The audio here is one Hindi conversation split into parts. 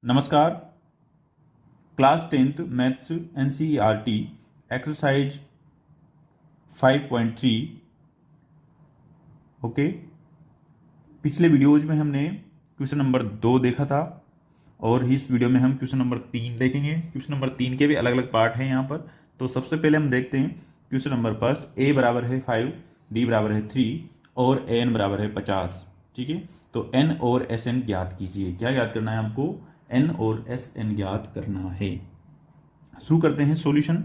नमस्कार। Class 10th maths NCERT exercise 5.3। Okay, पिछले वीडियोज में हमने क्वेश्चन नंबर 2 देखा था और इस वीडियो में हम क्वेश्चन नंबर 3 देखेंगे। क्वेश्चन नंबर 3 के भी अलग अलग पार्ट हैं यहाँ पर। तो सबसे पहले हम देखते हैं क्वेश्चन नंबर फर्स्ट। a बराबर है 5, d बराबर है 3 और an बराबर है 50। ठीक है, तो n और sn ज्ञात कीजिए। क्या ज्ञात करना है हमको? n और sn ज्ञात करना है। शुरू करते हैं सॉल्यूशन।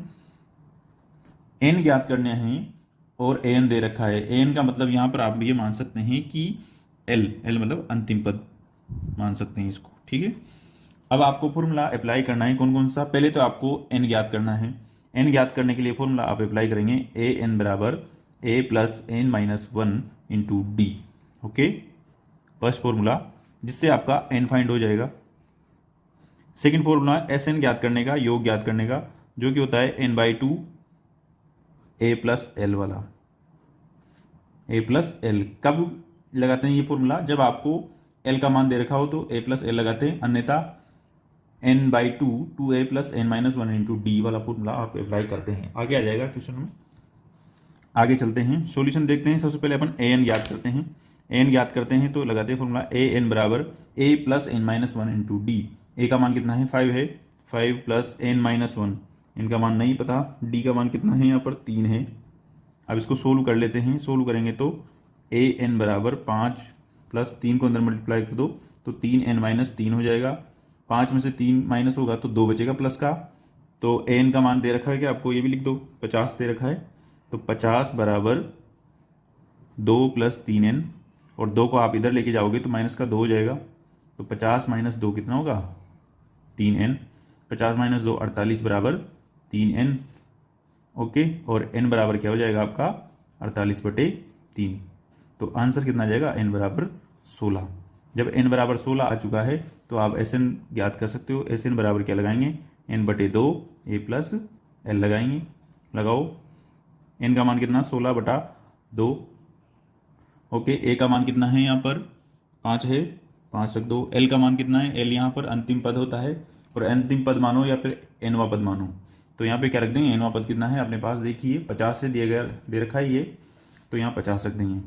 n ज्ञात करने हैं और an दे रखा है। an का मतलब यहां पर आप ये मान सकते हैं कि l मतलब अंतिम पद मान सकते हैं इसको। ठीक है, अब आपको फॉर्मूला अप्लाई करना है। कौन कौन सा? पहले तो आपको n ज्ञात करना है। n ज्ञात करने के लिए फॉर्मूला आप अप्लाई करेंगे an बराबर a plus n minus 1 into D. Okay, first formula, जिससे आपका n फाइंड हो जाएगा। सेकेंड फॉर्मूला sn ज्ञात करने का, योग ज्ञात करने का, जो कि होता है n/2 a प्लस एल वाला। a प्लस एल कब लगाते हैं ये फॉर्मूला? जब आपको l का मान दे रखा हो तो a प्लस एल लगाते हैं, अन्यथा n/2 2a plus n minus 1 into D वाला फॉर्मूला आप अप्लाई करते हैं। आगे आ जाएगा क्वेश्चन में। आगे चलते हैं, सॉल्यूशन देखते हैं। सबसे पहले अपन an ज्ञात करते हैं। an ज्ञात करते हैं तो लगाते हैं फॉर्मूला an बराबर a plus n minus 1 into D. a का मान कितना है? 5 है। 5 प्लस n माइनस 1, इनका मान नहीं पता। d का मान कितना है? यहाँ पर 3 है। अब इसको सोल्व कर लेते हैं। सोल्व करेंगे तो an बराबर 5 प्लस 3 को अंदर मल्टीप्लाई कर दो तो 3n माइनस 3 हो जाएगा। 5 में से 3 माइनस होगा तो 2 बचेगा प्लस का। तो an का मान दे रखा है कि आपको ये भी लिख दो, 50 दे रखा है। तो 50 बराबर 2 प्लस 3n, और 2 को आप इधर लेके जाओगे तो माइनस का 2 हो जाएगा। तो 50 माइनस 2 कितना होगा? 3n। 50 माइनस 2 48 बराबर 3n। ओके, और n बराबर क्या हो जाएगा आपका? 48/3। तो आंसर कितना आ जाएगा? n बराबर 16। जब n बराबर 16 आ चुका है तो आप sn ज्ञात कर सकते हो। sn बराबर क्या लगाएंगे? n/2 a प्लस एल लगाएंगे। लगाओ, n का मान कितना? 16/2। ओके, a का मान कितना है? यहाँ पर 5 है, 5 रख दो। l का मान कितना है? l यहाँ पर अंतिम पद होता है, और अंतिम पद मानो या फिर nवां पद मानो। तो यहाँ पे क्या रख देंगे? nवां पद कितना है अपने पास? देखिए 50 से दिया गया, दे रखा है ये, तो यहाँ 50 रख देंगे।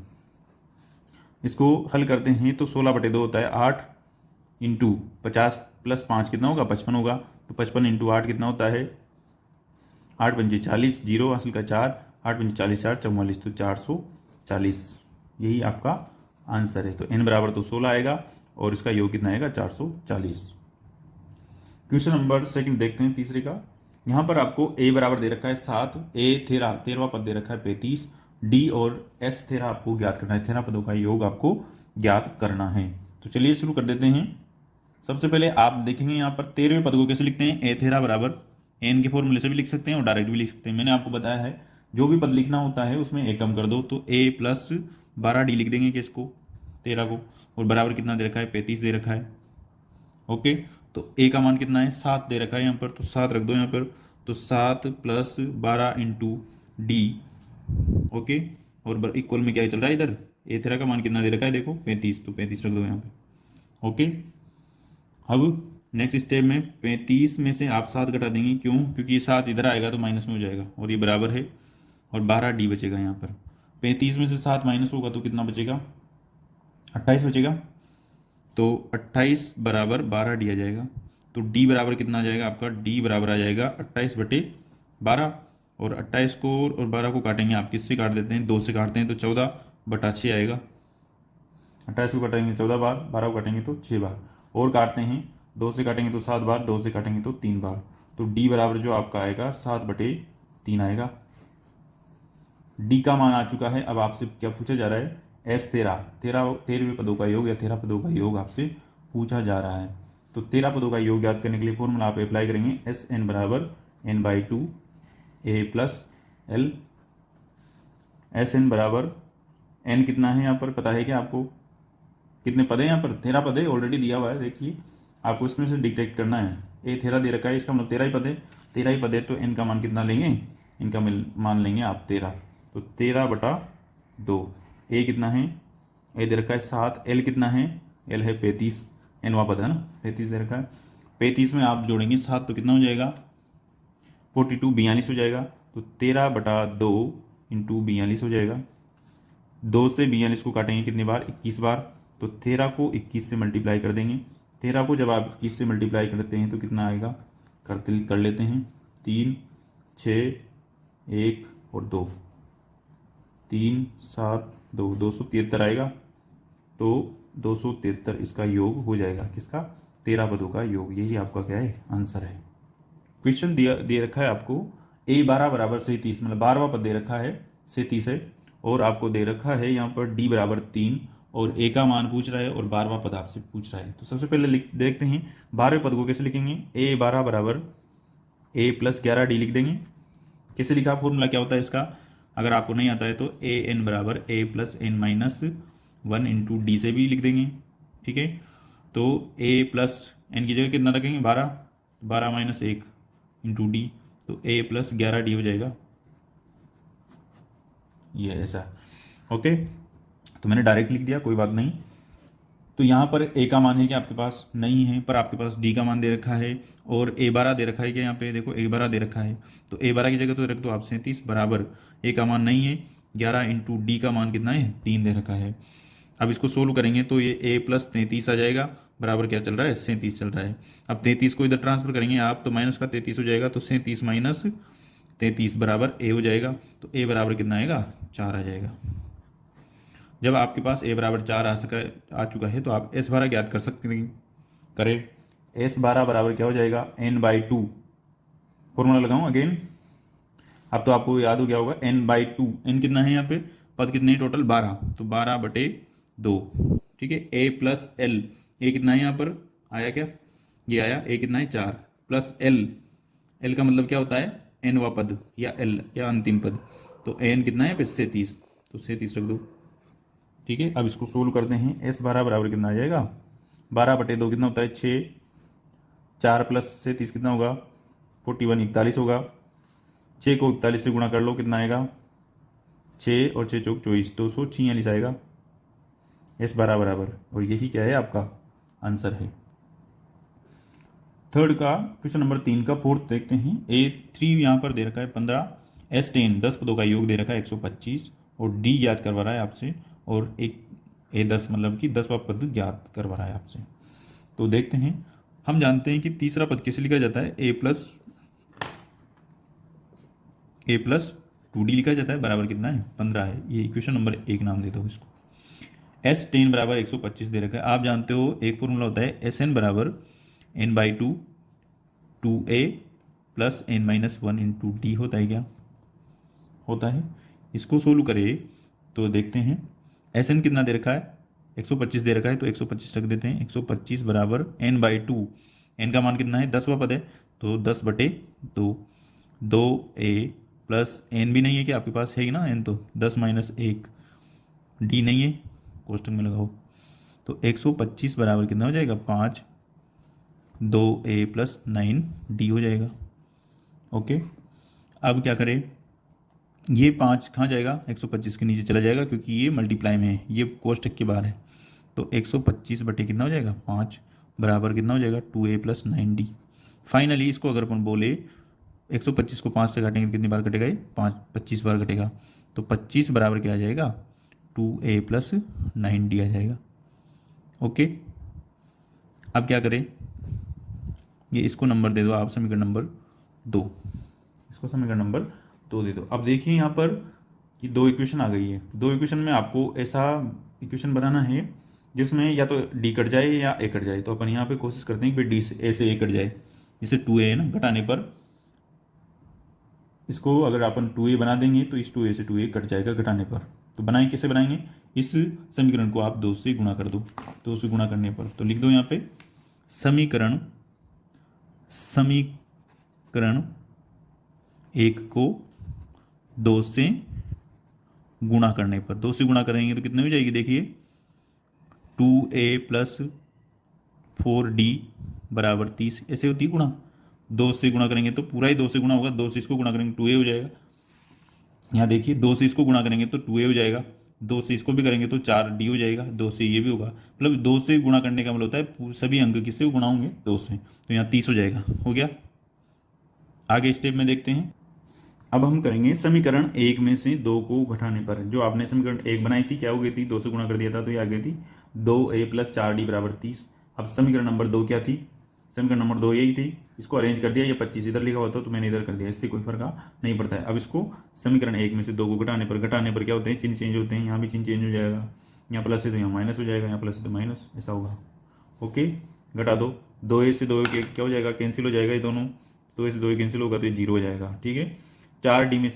इसको हल करते हैं तो 16/2 होता है 8 इंटू 50 प्लस 5 कितना होगा? 55 होगा। तो 55 इंटू 8 कितना होता है? 8 पंजे 40, जीरो हासिल का 4, 8 पंजे 40, 8 44, तो 440। यही आपका आंसर है। तो n बराबर तो 16 आएगा और इसका योग कितना आएगा? 440। क्वेश्चन नंबर सेकंड देखते हैं, तीसरे का। यहां पर आपको a बराबर दे रखा है 7, a तेरहवां पद दे रखा है 35, d और s थेरा आपको ज्ञात करना है। थेरा पदों का योग आपको ज्ञात करना है। तो चलिए शुरू कर देते हैं। सबसे पहले आप देखेंगे यहाँ पर 13वें पद को कैसे लिखते हैं। a थेरा बराबर n के फॉर्मूले से भी लिख सकते हैं और डायरेक्ट भी लिख सकते हैं। मैंने आपको बताया है जो भी पद लिखना होता है उसमें a कम कर दो, तो a प्लस 12d लिख देंगे किसको? 13 को। और बराबर कितना दे रखा है? 35 दे रखा है। ओके, तो a का मान कितना है? 7 दे रखा है यहाँ पर, तो 7 रख दो यहाँ पर। तो 7 प्लस 12 इंटू डी। ओके, और इक्वल में क्या चल रहा है इधर? a थेरा का मान कितना दे रखा है? देखो 35, तो 35 रख दो यहाँ पे। ओके, अब नेक्स्ट स्टेप में 35 में से आप 7 घटा देंगे। क्यों? क्योंकि ये 7 इधर आएगा तो माइनस में हो जाएगा, और ये बराबर है, और 12d बचेगा यहाँ पर। 35 में से 7 माइनस होगा तो कितना बचेगा? 28 बचेगा। तो 28 बराबर 12d आ जाएगा। तो d बराबर कितना आ जाएगा आपका? d बराबर आ जाएगा 28/12। और 28 को और 12 को काटेंगे आप, किससे काट देते हैं? 2 से काटते हैं तो 14/6 आएगा। 28 को काटेंगे 14 बार, 12 को काटेंगे तो 6 बार, और काटते हैं 2 से काटेंगे तो 7 बार, 2 से काटेंगे तो 3 बार। तो d बराबर जो आपका आएगा 7/3 आएगा। d का मान आ चुका है। अब आपसे क्या पूछा जा रहा है? s 13वें पदों का योग या 13 पदों का योग आपसे पूछा जा रहा है। तो 13 पदों का योग याद करने के लिए फॉर्मूला आप अप्लाई करेंगे sn बराबर n/2 a plus L. sn बराबर n कितना है यहाँ पर पता है क्या आपको? कितने पद है यहाँ पर? 13 पद है, ऑलरेडी दिया हुआ है। देखिए आपको इसमें से डिटेक्ट करना है। a 13 दे रखा है, इसका मतलब 13 ही पद है। 13 ही पद है तो n का मान कितना लेंगे? इनका मान लेंगे आप 13। तो 13/2। a कितना है? a दे रखा है 7। l कितना है? l है 35, nवां पद है ना, 35 दे रखा है। 35 में आप जोड़ेंगे 7 तो कितना हो जाएगा 42, 42 हो जाएगा। तो 13/2 इंटू 42 हो जाएगा। 2 से 42 को काटेंगे कितनी बार, 21 बार। तो 13 को 21 से मल्टीप्लाई कर देंगे। 13 को जब आप 21 से मल्टीप्लाई करते हैं तो कितना आएगा, कर लेते हैं। 3, 6, 1 और 2, 3, 7, 2, 273 आएगा। तो 273 इसका योग हो जाएगा, किसका, 13 पदों का योग। यही आपका क्या है, आंसर है। क्वेश्चन दे रखा है आपको a12 बराबर से 30, मतलब 12वां पद दे रखा है से 30 है, और आपको दे रखा है यहाँ पर d बराबर 3 और a का मान पूछ रहा है और 12वां पद आपसे पूछ रहा है। तो सबसे पहले देखते हैं 12वें पद को कैसे लिखेंगे। a12 बराबर a प्लस 11d लिख देंगे। कैसे लिखा, फॉर्मूला क्या होता है इसका, अगर आपको नहीं आता है तो ए एन बराबर a plus N minus 1 into d से भी लिख देंगे। ठीक है, तो a प्लस एन की जगह कितना रखेंगे, 12, 12 माइनस 1 इंटू डी, तो a प्लस 11d हो जाएगा। ये ऐसा, ओके। तो मैंने डायरेक्ट लिख दिया, कोई बात नहीं। तो यहाँ पर a का मान है कि आपके पास नहीं है, पर आपके पास d का मान दे रखा है, और a12 दे रखा है कि यहाँ पे देखो a12 दे रखा है, तो a12 की जगह तो रख दो आप 37 बराबर a का मान नहीं है 11 इंटू डी का मान कितना है, 3 दे रखा है। अब इसको सोल्व करेंगे तो ये a प्लस 33 आ जाएगा, बराबर क्या चल रहा है, 37 चल रहा है। अब 33 को इधर ट्रांसफर करेंगे आप तो माइनस का 33 हो जाएगा, तो 37 माइनस 33 बराबर a हो जाएगा। तो a बराबर कितना आएगा, 4 आ जाएगा। जब आपके पास a बराबर 4 आ चुका है तो आप s12 ज्ञात कर सकते हैं। करें, s12 बराबर क्या हो जाएगा, n/2। फॉर्मूला लगाऊं अगेन, अब तो आपको याद हो गया होगा, n/2। n कितना है यहाँ पे, पद कितने हैं टोटल, 12, तो 12/2। ठीक है, a प्लस l, a कितना है यहाँ पर आया, क्या ये आया, a कितना है 4 प्लस l का मतलब क्या होता है, nवा पद या l या अंतिम पद। तो n कितना है यहाँ पे 37, तो 37 रख दो। ठीक है, अब इसको सोल्व करते हैं। s12 बराबर कितना आ जाएगा, 12/2 कितना होता है, 6, 4 प्लस 37 कितना होगा, 41, 41 होगा। 6 को 41 से गुणा कर लो, कितना आएगा, 6 और 6 चौक 24, 246 आएगा s12 बराबर। और यही क्या है, आपका आंसर है। थर्ड का क्वेश्चन नंबर 3 का फोर्थ देखते हैं। a3 यहाँ पर दे रखा है 15, s10 10 पदों का योग दे रखा है 125, और d ज्ञात करवा रहा है आपसे, और एक a10 मतलब कि 10वां पद ज्ञात करवा रहा है आपसे। तो देखते हैं, हम जानते हैं कि तीसरा पद कैसे लिखा जाता है, a प्लस 2d लिखा जाता है, बराबर कितना है, 15 है। ये इक्वेशन नंबर 1 नाम दे दो इसको। s10 बराबर 125 दे रखा है। आप जानते हो एक फॉर्मूला होता है sn बराबर n/2 2a plus n-1 into D होता है, क्या होता है। इसको सोल्व करें तो देखते हैं, sn कितना दे रखा है, 125 दे रखा है, तो 125 रख देते हैं। 125 बराबर n/2, n का मान कितना है, 10वां पद है, तो 10/2, 2a प्लस n भी नहीं है कि आपके पास है ना n, तो 10 माइनस 1, d नहीं है, कोष्टक में लगाओ। तो 125 बराबर कितना हो जाएगा, 5, 2a प्लस 9d हो जाएगा। ओके, अब क्या करें, ये 5 कहाँ जाएगा, 125 के नीचे चला जाएगा, क्योंकि ये मल्टीप्लाई में है, ये कोष्टक के बाहर है। तो 125 बटे कितना हो जाएगा, 5, बराबर कितना हो जाएगा, 2a प्लस 9d। फाइनली इसको अगर अपन बोले 125 को 5 से काटेंगे तो कितनी बार कटेगा, ये 25 बार कटेगा। तो 25 बराबर क्या आ जाएगा, 2a प्लस 9d आ जाएगा। ओके, अब क्या करें, ये इसको नंबर दे दो आप, समीकरण नंबर 2, इसको समीकरण नंबर 2 दे दो। अब देखिए यहाँ पर कि 2 इक्वेशन आ गई है। 2 इक्वेशन में आपको ऐसा इक्वेशन बनाना है जिसमें या तो डी कट जाए या ए कट जाए। तो अपन यहाँ पे कोशिश करते हैं कि डी से ए से ए कट जाए, जैसे 2a है ना, घटाने पर इसको अगर अपन 2a बना देंगे तो इस 2a से 2a कट जाएगा घटाने पर। तो बनाएं, कैसे बनाएंगे, इस समीकरण को आप 2 से गुणा कर दो। 2 से गुणा करने पर तो लिख दो यहाँ पे समीकरण 1 को 2 से गुणा करने पर, 2 से गुणा करेंगे तो कितने हो जाएगी, देखिए 2a प्लस 4d बराबर 30, ऐसे होती है गुणा। 2 से गुणा करेंगे तो पूरा ही 2 से गुणा होगा, 2 से इसको गुणा करेंगे 2a हो जाएगा। यहाँ देखिए 2 से इसको गुणा करेंगे तो 2a हो जाएगा, 2 से इसको भी करेंगे तो 4D हो जाएगा, 2 से ये भी होगा, मतलब 2 से गुणा करने का मतलब होता है सभी अंक किससे गुणा होंगे, 2 से, तो यहाँ 30 हो जाएगा। हो गया। आगे स्टेप में देखते हैं। अब हम करेंगे समीकरण 1 में से 2 को घटाने पर। जो आपने समीकरण 1 बनाई थी क्या हो गई थी, 2 से गुणा कर दिया था तो ये आ गई थी 2A + 4D बराबर 30। अब समीकरण नंबर 2 क्या थी, समीकरण नंबर 2 यही थी, इसको अरेंज कर दिया, ये 25 इधर लिखा हुआ था तो मैंने इधर कर दिया, इससे कोई फर्क नहीं पड़ता है। अब इसको समीकरण 1 में से 2 को घटाने पर क्या होते हैं, चिन्ह चेंज होते हैं, यहाँ भी चिन्ह चेंज हो जाएगा, यहाँ प्लस है तो यहाँ माइनस हो जाएगा, यहाँ प्लस है तो माइनस, ऐसा होगा। ओके, घटा दो, 2A से 2A क्या हो जाएगा, कैंसिल हो जाएगा ये दोनों, 2A से 2A कैंसिल होगा तो ये 0 हो जाएगा। ठीक है, 4D में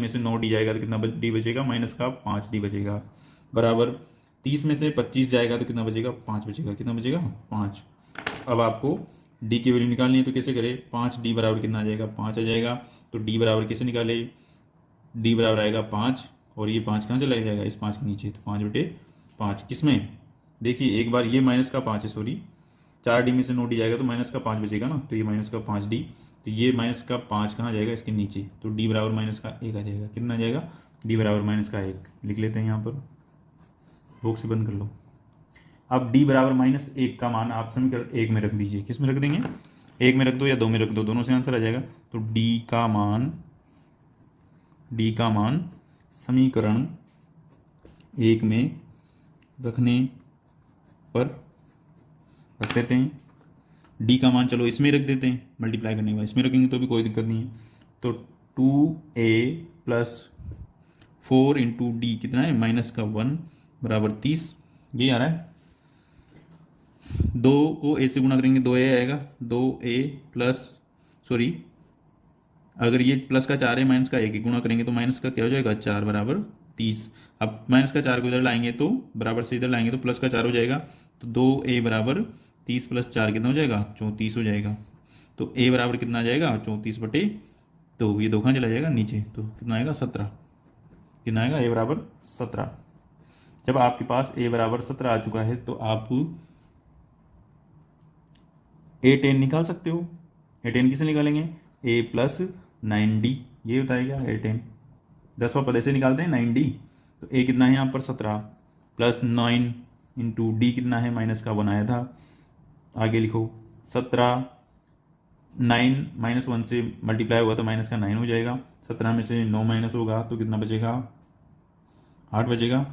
से 9D जाएगा तो कितना D बचेगा, माइनस का 5D बचेगा, बराबर 30 में से 25 जाएगा तो कितना बचेगा, 5 बचेगा, कितना बचेगा, 5। अब आपको D की वैल्यू निकालनी है तो कैसे करें, 5D बराबर कितना आ जाएगा, 5 आ जाएगा। तो D बराबर कैसे निकाले, D बराबर आएगा 5, और ये 5 कहाँ चला जाएगा, इस 5 के नीचे, तो 5/5 किसमें, देखिए एक बार ये माइनस का 5 है, सॉरी 4D में से 9D जाएगा तो माइनस का 5 बचेगा ना, तो ये माइनस का 5D, तो ये माइनस का 5 कहाँ जाएगा, इसके नीचे, तो D बराबर माइनस का 1 आ जाएगा। कितना आ जाएगा, D बराबर माइनस का 1 लिख लेते हैं यहाँ पर, बॉक्स से बंद कर लो। अब D बराबर -1 का मान आप समीकरण 1 में रख दीजिए, किस में रख देंगे, 1 में रख दो या 2 में रख दो, दोनों से आंसर आ जाएगा। तो D का मान समीकरण 1 में रखने पर रख देते हैं। D का मान चलो इसमें रख देते हैं, मल्टीप्लाई करने के बाद इसमें रखेंगे तो भी कोई दिक्कत नहीं है। तो 2A + 4 × D कितना है, -1 बराबर 30, ये आ रहा है। 2 को A से गुणा करेंगे 2A आएगा, 2A प्लस, सॉरी अगर ये प्लस का 4 है, माइनस का 1 गुणा करेंगे तो माइनस का क्या हो जाएगा, 4 बराबर 30। अब माइनस का 4 को इधर लाएंगे तो बराबर से इधर लाएंगे तो प्लस का 4 हो जाएगा, तो 2A बराबर 30 + 4 कितना हो जाएगा, 34 हो जाएगा। तो A बराबर कितना आ जाएगा, 34/2, ये 2 कहाँ चला जाएगा, नीचे, तो कितना आएगा, 17। कितना आएगा, A बराबर 17। जब आपके पास A बराबर 17 आ चुका है तो आप A10 निकाल सकते हो। A10 किसे निकालेंगे, A + 9D, ये होता है क्या, A10 10वां पद ऐसे निकालते हैं 9D। तो A कितना है यहाँ पर 17 + 9 × D कितना है, माइनस का 1 आया था, आगे लिखो 17, 9 -1 से मल्टीप्लाई हुआ तो माइनस का 9 हो जाएगा, 17 में से 9 माइनस होगा तो कितना बचेगा, 8 बचेगा,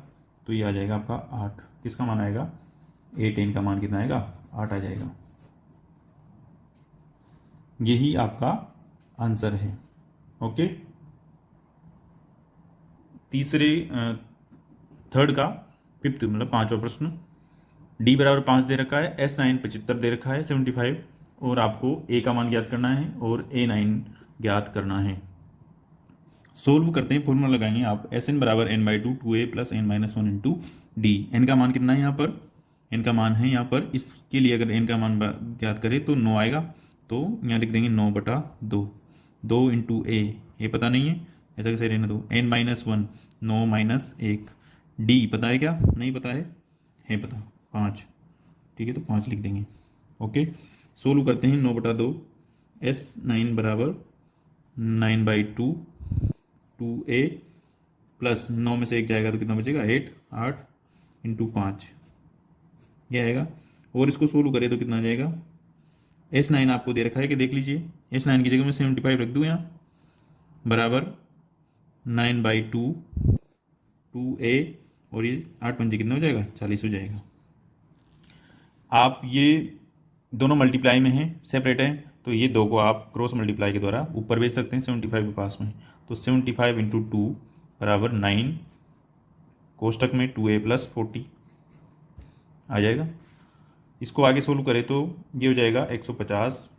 तो ये आ जाएगा आपका 8। किसका मान आएगा, A10 का मान कितना आएगा, 8 आ जाएगा। यही आपका आंसर है। ओके, थर्ड का फिफ्थ मतलब 5वां प्रश्न, D बराबर 5 दे रखा है, S9 75 दे रखा है 75, और आपको A का मान ज्ञात करना है और A9 ज्ञात करना है। सोल्व करते हैं, फॉर्मूला लगाएंगे आप, Sn बराबर n/2 2A + n - 1 × D। n का मान कितना है यहाँ पर, n का मान है यहाँ पर, इसके लिए अगर n का मान ज्ञात करें तो 9 आएगा, तो यहाँ लिख देंगे 9/2, 2 × A पता नहीं है, ऐसा कैसे रहने दो, n - 1 9 - 1, D पता है क्या, नहीं पता है पता 5, ठीक है, तो 5 लिख देंगे। ओके, सोल्व करते हैं, 9/2, S9 बराबर 9/2 2A + 9 में से 1 जाएगा तो कितना बचेगा, 8 × 5 ये आएगा, और इसको सोल्व करें तो कितना आ जाएगा। S9 आपको दे रखा है कि देख लीजिए, S9 की जगह में 75 रख दूँ यहाँ, बराबर 9/2 2A, और ये 8 पंजे कितना हो जाएगा, 40 हो जाएगा। आप ये दोनों मल्टीप्लाई में हैं, सेपरेट हैं, तो ये 2 को आप क्रॉस मल्टीप्लाई के द्वारा ऊपर भेज सकते हैं 75 के पास में, तो 75 × 2 बराबर 9, कोष्टक में 2A + 40 आ जाएगा। इसको आगे सोल्व करें तो ये हो जाएगा 150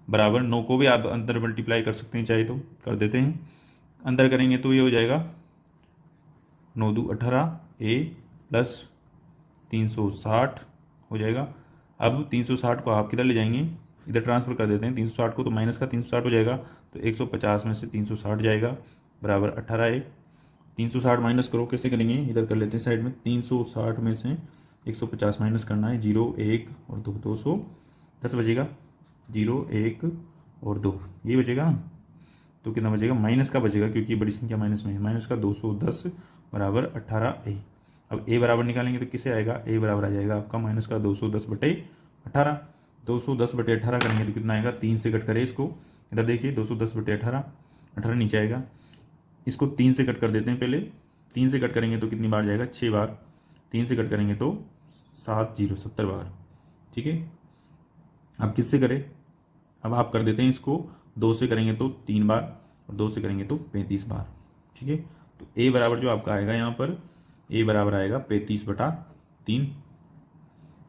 बराबर 9 को भी आप अंदर मल्टीप्लाई कर सकते हैं, चाहे तो कर देते हैं, अंदर करेंगे तो ये हो जाएगा 9 दूँ 18 A + 360 हो जाएगा। अब 360 को आप किधर ले जाएंगे, इधर ट्रांसफर कर देते हैं 360 को, तो माइनस का 360 हो जाएगा, तो 150 में से 360 जाएगा, बराबर 18 A। 360 माइनस करो, कैसे करेंगे, इधर कर लेते हैं साइड में, 360 में से 150 माइनस करना है, 0 1 और 2 210 बचेगा, 0 1 और 2 ये बचेगा ना, तो कितना बचेगा, माइनस का बचेगा क्योंकि बड़ी संख्या माइनस में है। माइनस का 210 बराबर 18a। अब a बराबर निकालेंगे तो किसे आएगा, a बराबर आ जाएगा आपका माइनस का 210/18। 210/18 करेंगे तो कितना आएगा, 3 से कट करें इसको, इधर देखिए 210/18, 18 नीचे आएगा, इसको 3 से कट कर देते हैं पहले। 3 से कट करेंगे तो कितनी बार जाएगा, 6 बार। 3 से कट करेंगे तो 70 बार। ठीक है, अब किससे करें, अब आप कर देते हैं इसको 2 से करेंगे तो 3 बार और 2 से करेंगे तो 35 बार। ठीक है, तो a बराबर जो आपका आएगा यहाँ पर, a बराबर आएगा 35/3।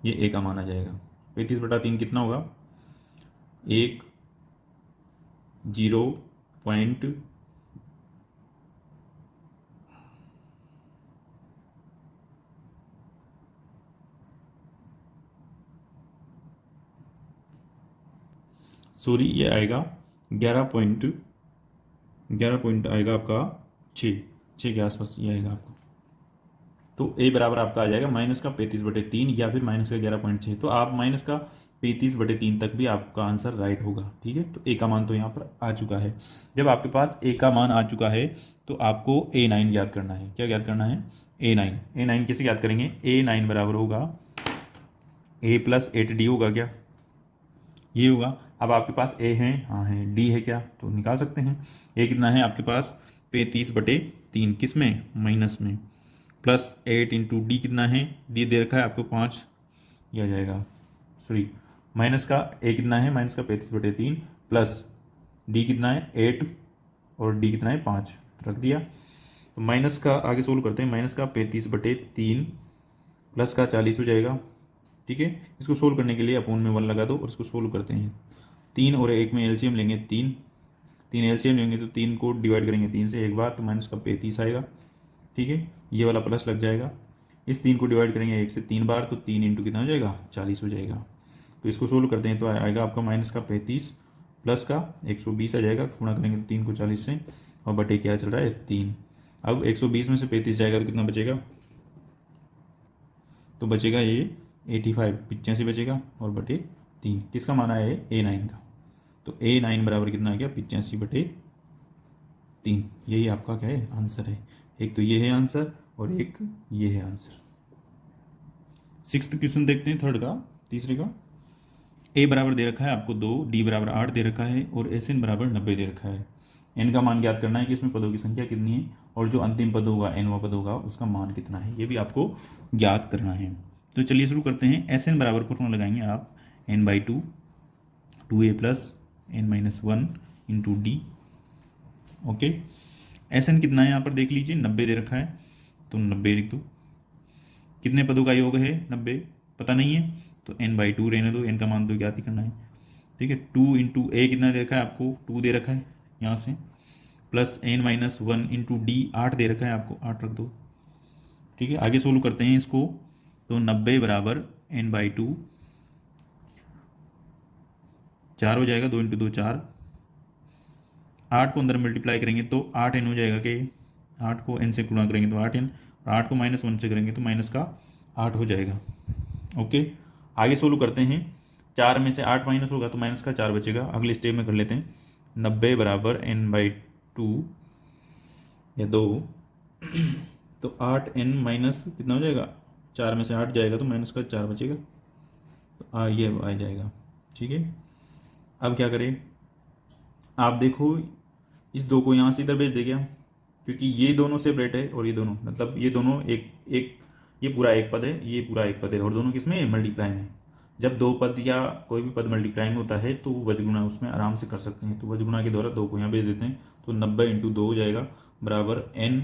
ये a का मान आ जाएगा। 35/3 कितना होगा, 10 सॉरी ये आएगा 11 पॉइंट आएगा आपका 6 के आसपास ये आएगा आपको। तो a बराबर आपका आ जाएगा माइनस का 35/3 या फिर माइनस का 11.6। तो आप माइनस का 35/3 तक भी आपका आंसर राइट होगा। ठीक है, तो a का मान तो यहाँ पर आ चुका है। जब आपके पास a का मान आ चुका है तो आपको a9 याद करना है। क्या याद करना है, a9 कैसे याद करेंगे, a9 बराबर होगा a + 8d होगा, क्या ये होगा। अब आपके पास a है, हाँ है, d है क्या, तो निकाल सकते हैं। a कितना है आपके पास 35/3, किस में, माइनस में, प्लस 8 × d कितना है, d दे रखा है आपको 5, यह आ जाएगा, सॉरी माइनस का a कितना है, माइनस का 35/3 प्लस d कितना है 8 और d कितना है 5 रख दिया। तो माइनस का आगे सोल्व करते हैं, माइनस का 35/3 प्लस का 40 हो जाएगा। ठीक है, इसको सोल्व करने के लिए अपोन में 1 लगा दो और इसको सोल्व करते हैं। 3 और 1 में एलसीएम लेंगे, 3 एलसीएम लेंगे तो 3 को डिवाइड करेंगे 3 से एक बार, तो माइनस का 35 आएगा। ठीक है, ये वाला प्लस लग जाएगा। इस 3 को डिवाइड करेंगे 1 से 3 बार, तो 3 × कितना हो जाएगा, 40 हो जाएगा। तो इसको सोल्व करते हैं तो आएगा आपका माइनस का 35 प्लस का 120 आ जाएगा। गुणा करेंगे तो 3 को 40 से और बटे क्या चल रहा है 3। अब 120 में से 35 जाएगा तो कितना बचेगा, तो बचेगा ये 85 बचेगा और बटे 3। किसका माना है, a9 का। तो a9 बराबर कितना आ गया, 85/3। यही आपका क्या है, आंसर है। एक तो ये है आंसर और एक ये है आंसर। 6th क्वेश्चन देखते हैं, थर्ड का, तीसरे का। a बराबर दे रखा है आपको 2, d बराबर 8 दे रखा है और SN बराबर 90 दे रखा है। n का मान ज्ञात करना है कि इसमें पदों की संख्या कितनी है और जो अंतिम पद होगा nवां पद होगा उसका मान कितना है, ये भी आपको ज्ञात करना है। तो चलिए शुरू करते हैं। SN बराबर फॉर्मूला लगाएंगे आप n/2 2a + n - 1 × d। Okay, SN कितना है यहाँ पर देख लीजिए, 90 दे रखा है, तो 90 लिख दो। कितने पदों का योग है 90, पता नहीं है, तो n/2 रहने दो, n का मान तो ज्ञात ही करना है। ठीक है, 2 × a कितना दे रखा है आपको, 2 दे रखा है यहाँ से, प्लस n - 1 × d 8 दे रखा है आपको, 8 रख दो। ठीक है, आगे सोल्व करते हैं इसको। तो 90 बराबर n/2 4 हो जाएगा, 2 × 2 4। 8 को अंदर मल्टीप्लाई करेंगे तो 8n हो जाएगा कि 8 को n से गुणा करेंगे तो 8n, और 8 को -1 से करेंगे तो माइनस का 8 हो जाएगा। ओके, आगे सोल्व करते हैं। 4 में से 8 माइनस होगा तो माइनस का 4 बचेगा। अगले स्टेप में कर लेते हैं। 90 बराबर n/2 या 2 तो 8n माइनस कितना हो जाएगा, 4 में से 8 जाएगा तो माइनस का 4 बचेगा, तो ये आ जाएगा। ठीक है, अब क्या करें, आप देखो इस 2 को यहाँ से इधर भेज दे गया, क्योंकि ये दोनों सेपरेट है और ये दोनों, मतलब ये दोनों एक ये पूरा एक पद है, ये पूरा एक पद है, और दोनों किसमें, मल्टीप्लाई में। जब 2 पद या कोई भी पद मल्टीप्लाई में होता है तो वज्रगुणा उसमें आराम से कर सकते हैं। तो वज्रगुणा के द्वारा 2 को यहाँ भेज देते हैं, तो 90 × 2 हो जाएगा बराबर n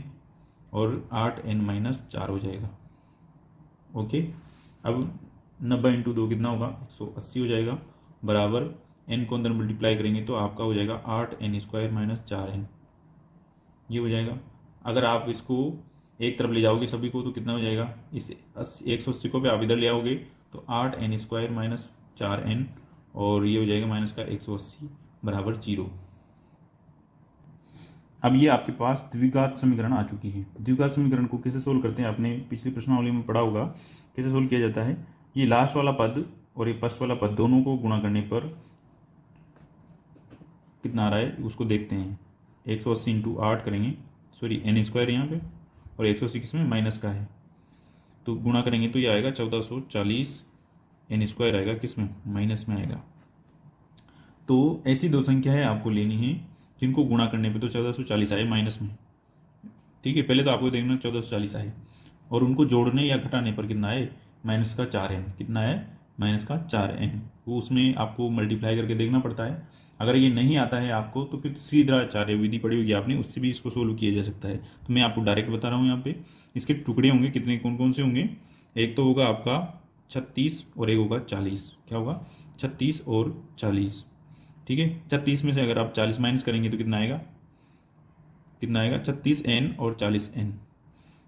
और 8n - 4 हो जाएगा। ओके, अब 90 × 2 कितना होगा, 180 हो जाएगा, बराबर n को अंदर मल्टीप्लाई करेंगे तो आपका हो जाएगा 8n² - 4n, ये हो जाएगा। अगर आप इसको एक तरफ ले जाओगे सभी को तो कितना हो जाएगा, इस 180 को भी आप इधर ले आओगे तो 8n² - 4n और ये हो जाएगा माइनस का 180 बराबर 0। अब ये आपके पास द्विघात समीकरण आ चुकी है। द्विघात समीकरण को कैसे सोल्व करते हैं, आपने पिछली प्रश्नावली में पढ़ा होगा कैसे सोल्व किया जाता है। ये लास्ट वाला पद और ये फर्स्ट वाला पद दोनों को गुणा करने पर कितना आ रहा है उसको देखते हैं। 180 इंटू 8 करेंगे, सॉरी एन स्क्वायर यहाँ पे, और 180 किस में माइनस का है, तो गुणा करेंगे तो ये आएगा 1440 एन स्क्वायर आएगा किस में, माइनस में आएगा। तो ऐसी दो संख्या है आपको लेनी है जिनको गुणा करने पे तो 1440 आए माइनस में, ठीक है। पहले तो आपको देखना 1440 आए, और उनको जोड़ने या घटाने पर कितना आए, माइनस का 4n, कितना है, माइनस का 4n। वो उसमें आपको मल्टीप्लाई करके देखना पड़ता है। अगर ये नहीं आता है आपको तो फिर सीधाचार्य विधि पड़ी होगी आपने, उससे भी इसको सोल्व किया जा सकता है। तो मैं आपको डायरेक्ट बता रहा हूँ यहाँ पे। इसके टुकड़े होंगे कितने, कौन कौन से होंगे, एक तो होगा आपका 36 और एक होगा 40। क्या होगा, 36 और 40, ठीक है। 36 में से अगर आप 40 माइनस करेंगे तो कितना आएगा, कितना आएगा 36n और 40n।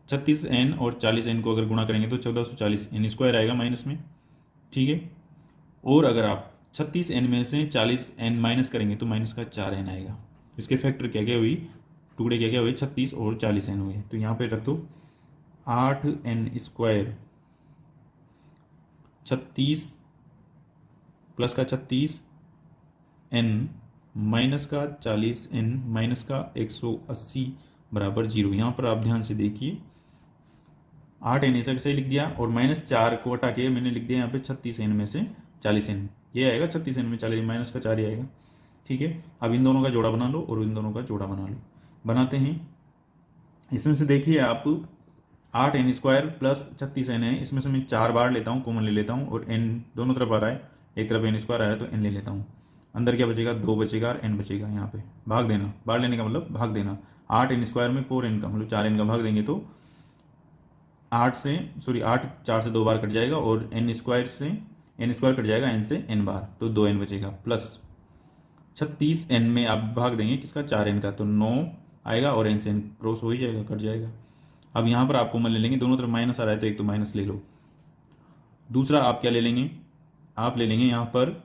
36n और 40n को अगर गुणा करेंगे तो 1440 n स्क्वायर आएगा माइनस में, ठीक है। और अगर आप 36n में से 40n माइनस करेंगे तो माइनस का 4n आएगा। इसके फैक्टर क्या क्या हुई, टुकड़े क्या क्या हुए, 36 और 40n हुए। तो यहाँ पे रख दो 8n स्क्वायर, 36 प्लस का 36n माइनस का 40n माइनस का 180 बराबर 0। यहाँ पर आप ध्यान से देखिए, 8n ऐसा सही लिख दिया, और माइनस 4 को हटा के मैंने लिख दिया यहाँ पे 36n में से 40n, ये आएगा 36n में 40 माइनस का 4 ही आएगा, ठीक है। अब इन दोनों का जोड़ा बना लो और इन दोनों का जोड़ा बना लो। बनाते हैं, इसमें से देखिए आप 8n स्क्वायर प्लस 36n है, इसमें से मैं 4 बार लेता हूँ, कॉमन ले लेता हूँ, और n दोनों तरफ आ रहा है, एक तरफ n स्क्वायर आ रहा है तो n ले लेता हूँ। अंदर क्या बचेगा, 2 बचेगा और n बचेगा। यहाँ पे भाग देना, बाहर लेने का मतलब भाग देना। 8n स्क्वायर में 4n का मतलब 4n का भाग देंगे तो 8 4 से 2 बार कट जाएगा, और n स्क्वायर कट जाएगा n से n बार, तो 2n बचेगा। प्लस 36n में आप भाग देंगे किसका, 4n का, तो 9 आएगा, और n से n क्रॉस हो ही जाएगा, कट जाएगा। अब यहाँ पर आप कॉमन ले लेंगे, दोनों तरफ माइनस आ रहा है तो एक तो माइनस ले लो। दूसरा आप क्या ले लेंगे, आप ले लेंगे यहाँ पर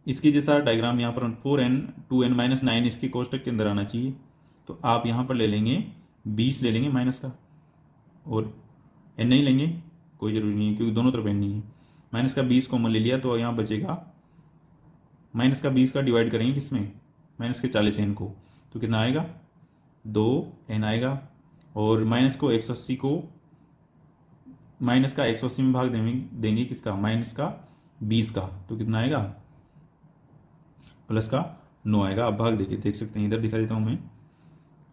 इसके जैसा डायग्राम, यहाँ पर 4n 2n माइनस 9 इसके कोष्टक के अंदर आना चाहिए, तो आप यहाँ पर ले लेंगे 20 ले लेंगे माइनस का, और n नहीं लेंगे, कोई जरूरी नहीं है क्योंकि दोनों तरफ n नहीं है। माइनस का 20 कॉमन ले लिया तो यहाँ बचेगा, माइनस का 20 का डिवाइड करेंगे किसमें, माइनस के 40n को, तो कितना आएगा, 2n आएगा। और माइनस को 180 को, माइनस का 180 में भाग देंगे किसका, माइनस का 20 का, तो कितना आएगा, प्लस का 9 आएगा। अब भाग देके देख सकते हैं, इधर दिखा देता हूं मैं,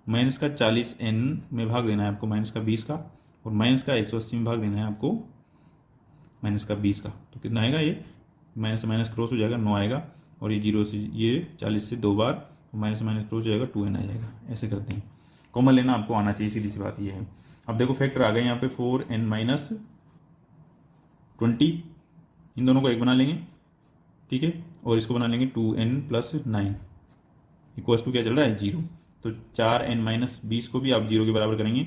माइनस का 40n में भाग देना है आपको माइनस का 20 का, और माइनस का 180 में भाग देना है आपको माइनस का 20 का, तो कितना आएगा, ये माइनस से माइनस क्रॉस हो जाएगा, 9 आएगा, और ये 0 से ये 40 से 2 बार माइनस से माइनस क्रॉस हो जाएगा, 2n आ जाएगा। ऐसे करते हैं, कॉमन लेना आपको आना चाहिए, सीधी सी बात ये है। अब देखो फैक्टर आ गए यहाँ पे 4n माइनस 20, इन दोनों को एक बना लेंगे, ठीक है, और इसको बना लेंगे 2n प्लस 9 इक्वल्स टू क्या चल रहा है, 0। तो 4n माइनस 20 को भी आप 0 के बराबर करेंगे,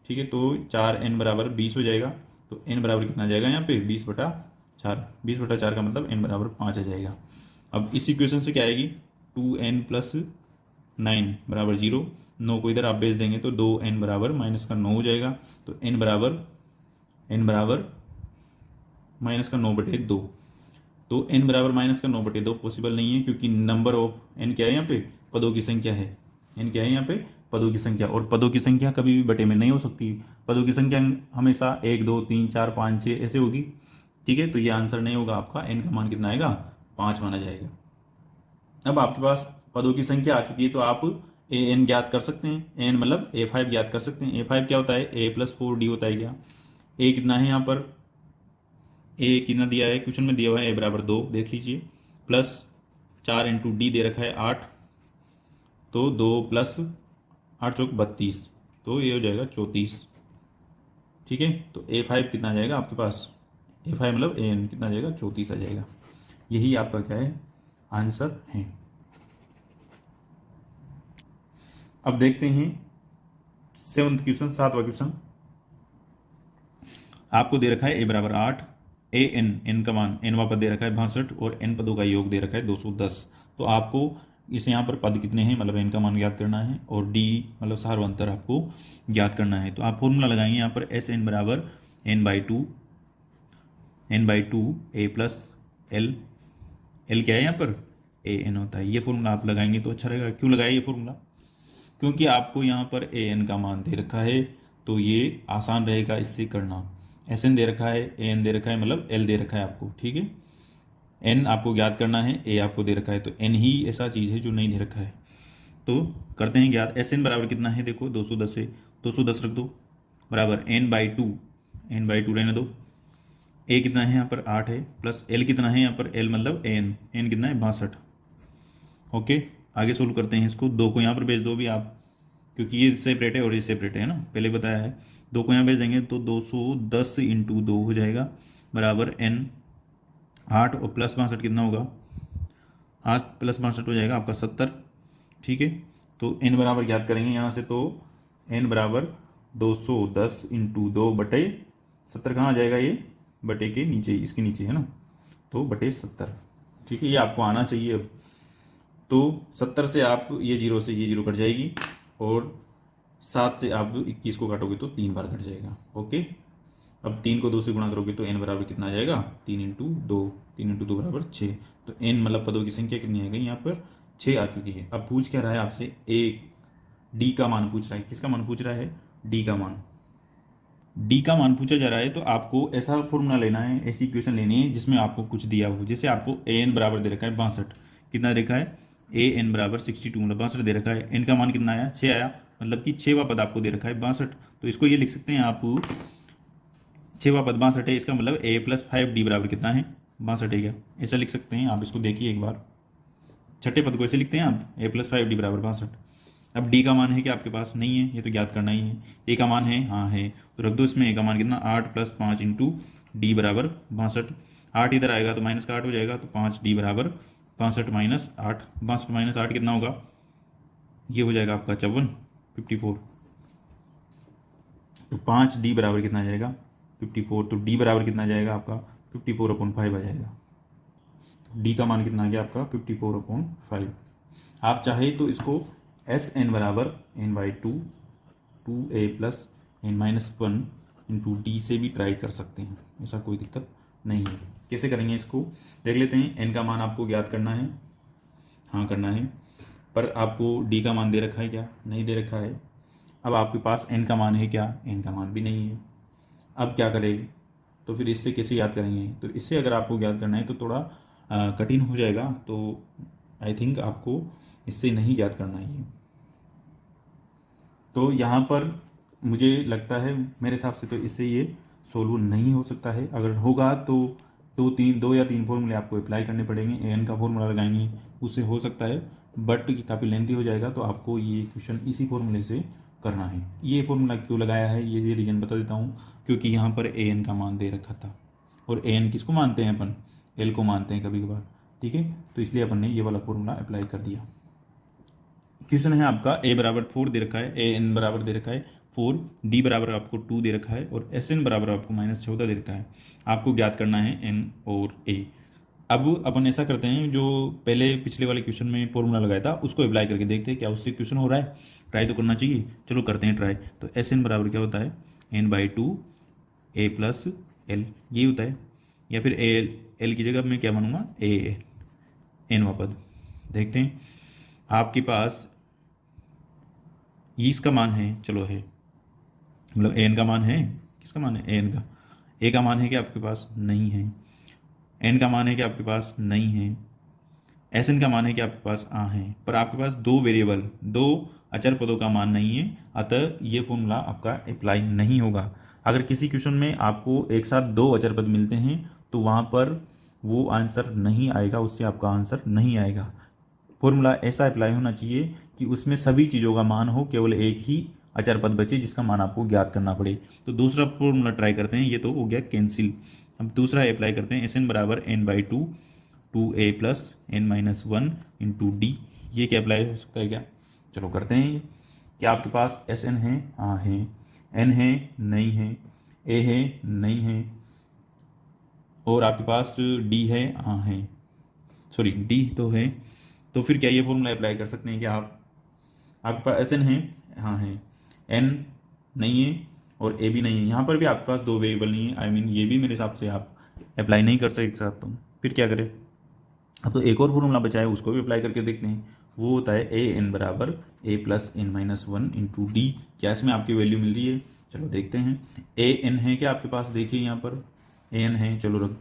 ठीक है, तो 4n बराबर 20 हो जाएगा। तो n बराबर कितना आ जाएगा यहाँ पे, 20/4, 20/4 का मतलब n बराबर 5 आ जाएगा। अब इस इक्वेशन से क्या आएगी, 2n प्लस 9 बराबर 0, 9 को इधर आप भेज देंगे तो 2n बराबर माइनस का 9 हो जाएगा। तो n बराबर माइनस का 9/2, तो n बराबर माइनस का 9/2 पॉसिबल नहीं है, क्योंकि नंबर ऑफ n क्या है, यहाँ पे पदों की संख्या है, n क्या है यहाँ पे पदों की संख्या, और पदों की संख्या कभी भी बटे में नहीं हो सकती। पदों की संख्या हमेशा 1 2 3 4 5 6 ऐसे होगी, ठीक है। तो ये आंसर नहीं होगा आपका, n का मान कितना आएगा, 5 माना जाएगा। अब आपके पास पदों की संख्या आ चुकी है, तो आप an ज्ञात कर सकते हैं, n मतलब a5 ज्ञात कर सकते हैं। a5 क्या होता है, a प्लस 4d होता है। क्या a कितना है, यहाँ पर a कितना दिया है, क्वेश्चन में दिया हुआ है a बराबर 2, देख लीजिए, प्लस 4 इंटू डी दे रखा है 8, तो 2 प्लस 8 चौक 32, तो ये हो जाएगा 34, ठीक है। तो a5 कितना आ जाएगा आपके पास, a5 मतलब an कितना आ जाएगा, 34 आ जाएगा। यही आपका क्या है, आंसर है। अब देखते हैं 7th क्वेश्चन, 7वां क्वेश्चन। आपको दे रखा है a बराबर 8, n का मान nवां पद दे रखा है 62, और n पदों का योग दे रखा है 210। तो आपको इस यहाँ पर पद कितने हैं मतलब n का मान ज्ञात करना है, और d मतलब सारवंतर आपको ज्ञात करना है। तो आप फॉर्मूला लगाएंगे यहाँ पर Sn बराबर n/2 a plus l, l क्या है यहाँ पर an होता है। ये फॉर्मूला आप लगाएंगे तो अच्छा रहेगा। क्यों लगाए ये फॉर्मूला, क्योंकि आपको यहाँ पर ए एन का मान दे रखा है तो ये आसान रहेगा इससे करना। एस एन दे रखा है, ए एन दे रखा है, मतलब एल दे रखा है आपको, ठीक है। एन आपको ज्ञात करना है, ए आपको दे रखा है, तो एन ही ऐसा चीज़ है जो नहीं दे रखा है। तो करते हैं ज्ञात। एस एन बराबर कितना है, देखो 210 है, 210 रख दो बराबर n/2, n/2 रहने दो। ए कितना है यहाँ पर 8 है, प्लस एल कितना है यहाँ पर, एल मतलब एन, एन कितना है 62। ओके, आगे सोल्व करते हैं इसको। दो को यहाँ पर भेज दो भी आप, क्योंकि ये सेपरेट है और ये सेपरेट है ना, पहले बताया है। दो को यहाँ भेज देंगे तो 210 × 2 हो जाएगा बराबर n, 8 और प्लस 62 कितना होगा, 8 प्लस 62 हो जाएगा आपका 70, ठीक है। तो n बराबर याद करेंगे यहाँ से, तो n बराबर 210 × 2 बटे 70 कहाँ आ जाएगा, ये बटे के नीचे, इसके नीचे है ना, तो बटे 70, ठीक है। ये आपको आना चाहिए अब। तो 70 से आप ये 0 से ये 0 कट जाएगी, और 7 से आप 21 को काटोगे तो 3 बार कट जाएगा। ओके, अब 3 को 2 से गुणा करोगे तो n बराबर कितना आ जाएगा, 3 × 2, 3 × 2 बराबर 6। तो n मतलब पदों की संख्या कितनी आ गई यहाँ पर, 6 आ चुकी है। अब पूछ क्या रहा है आपसे, एक d का मान पूछ रहा है। किसका मान पूछ रहा है, d का मान। d का मान पूछा जा रहा है तो आपको ऐसा फॉर्मूला लेना है, ऐसी इक्वेशन लेनी है जिसमें आपको कुछ दिया हो। जैसे आपको an बराबर दे रखा है 62, कितना दे रखा है, an बराबर 62, मतलब 62 दे रखा है। n का मान कितना आया, 6 आया, मतलब कि 6वां पद आपको दे रखा है 62। तो इसको ये लिख सकते हैं आप, 6वां पद 62 है, इसका मतलब a + 5d बराबर कितना है, 62 है क्या, ऐसा लिख सकते हैं आप। इसको देखिए एक बार, छठे पद को ऐसे लिखते हैं आप, a + 5d बराबर 62। अब d का मान है कि आपके पास नहीं है, ये तो ज्ञात करना ही है। a का मान है, हाँ है, तो रख दो इसमें। a का मान कितना, 8 + 5 × d बराबर 62। 8 इधर आएगा तो माइनस का 8 हो जाएगा, तो 5d बराबर 65 - 8, 62 - 8 कितना होगा, ये हो जाएगा आपका 54। तो 5d बराबर कितना आ जाएगा, 54। तो d बराबर कितना आ जाएगा आपका, 54/5 आ जाएगा। तो d का मान कितना आ गया आपका, 54/5। आप चाहे तो इसको Sn बराबर n/2, 2a + n-1 × d से भी ट्राई कर सकते हैं, ऐसा कोई दिक्कत नहीं है। कैसे करेंगे इसको देख लेते हैं। n का मान आपको ज्ञात करना है, हाँ करना है, पर आपको d का मान दे रखा है क्या, नहीं दे रखा है। अब आपके पास n का मान है क्या, n का मान भी नहीं है। अब क्या करें, तो फिर इससे कैसे याद करेंगे। तो इससे अगर आपको याद करना है तो थोड़ा कठिन हो जाएगा, तो आई थिंक आपको इससे नहीं याद करना है ये। तो यहाँ पर मुझे लगता है, मेरे हिसाब से तो इससे ये सोल्व नहीं हो सकता है। अगर होगा तो 2 या 3 फॉर्मूले आपको अप्लाई करने पड़ेंगे। an का फॉर्मूला लगाएंगे, उससे हो सकता है, बट काफ़ी लेंथी हो जाएगा। तो आपको ये क्वेश्चन इसी फॉर्मूले से करना है। ये फॉर्मूला क्यों लगाया है, ये रीजन बता देता हूँ। क्योंकि यहाँ पर an का मान दे रखा था, और an किसको मानते हैं अपन, l को मानते हैं कभी कभार, ठीक है। तो इसलिए अपन ने ये वाला फॉर्मूला अप्लाई कर दिया। क्वेश्चन है आपका, a बराबर 4 दे रखा है, an बराबर दे रखा है 4, d बराबर आपको 2 दे रखा है, और Sn बराबर आपको -14 दे रखा है। आपको ज्ञात करना है n और a। अब अपन ऐसा करते हैं, जो पहले पिछले वाले क्वेश्चन में फॉर्मूला लगाया था उसको अप्लाई करके देखते हैं क्या उससे क्वेश्चन हो रहा है। ट्राई तो करना चाहिए, चलो करते हैं ट्राई। तो Sn बराबर क्या होता है, n/2 a + l, ये होता है। या फिर l की जगह मैं क्या मानूंगा, a, nवां पद। देखते हैं आपके पास ये इसका मान है, चलो है, मतलब an का मान है, किसका मान है, an का। a का मान है कि आपके पास नहीं है, n का मान है कि आपके पास नहीं है, Sn का मान है कि आपके पास है। पर आपके पास 2 वेरिएबल, 2 अचर पदों का मान नहीं है, अतः ये फॉर्मूला आपका अप्लाई नहीं होगा। अगर किसी क्वेश्चन में आपको एक साथ 2 अचर पद मिलते हैं तो वहाँ पर वो आंसर नहीं आएगा, उससे आपका आंसर नहीं आएगा। फॉर्मूला ऐसा अप्लाई होना चाहिए कि उसमें सभी चीज़ों का मान हो, केवल एक ही अचर पद बचे जिसका मान आपको ज्ञात करना पड़े। तो दूसरा फॉर्मूला ट्राई करते हैं, ये तो हो गया कैंसिल। अब दूसरा अप्लाई करते हैं, Sn बराबर n/2, 2a + n-1 × d। ये क्या अप्लाई हो सकता है क्या, चलो करते हैं ये। क्या आपके पास Sn है, हाँ है, n है, नहीं है, a है, नहीं है, और आपके पास d है, हाँ है, सॉरी d तो है। तो फिर क्या ये फॉर्मूला अप्लाई कर सकते हैं क्या आप। आपके पास Sn है, हाँ है, n नहीं है और a भी नहीं है। यहाँ पर भी आपके पास 2 वेरिएबल नहीं है, आई मीन ये भी मेरे हिसाब से आप अप्लाई नहीं कर सकते एक साथ। तो फिर क्या करें, अब तो एक और फॉर्मूला बचा है, उसको भी अप्लाई करके देखते हैं। वो होता है ए एन बराबर A plus N minus one into D. क्या इसमें आपकी वैल्यू मिल रही है? चलो देखते हैं। ए एन है क्या आपके पास? देखिए यहाँ पर ए एन है, चलो रख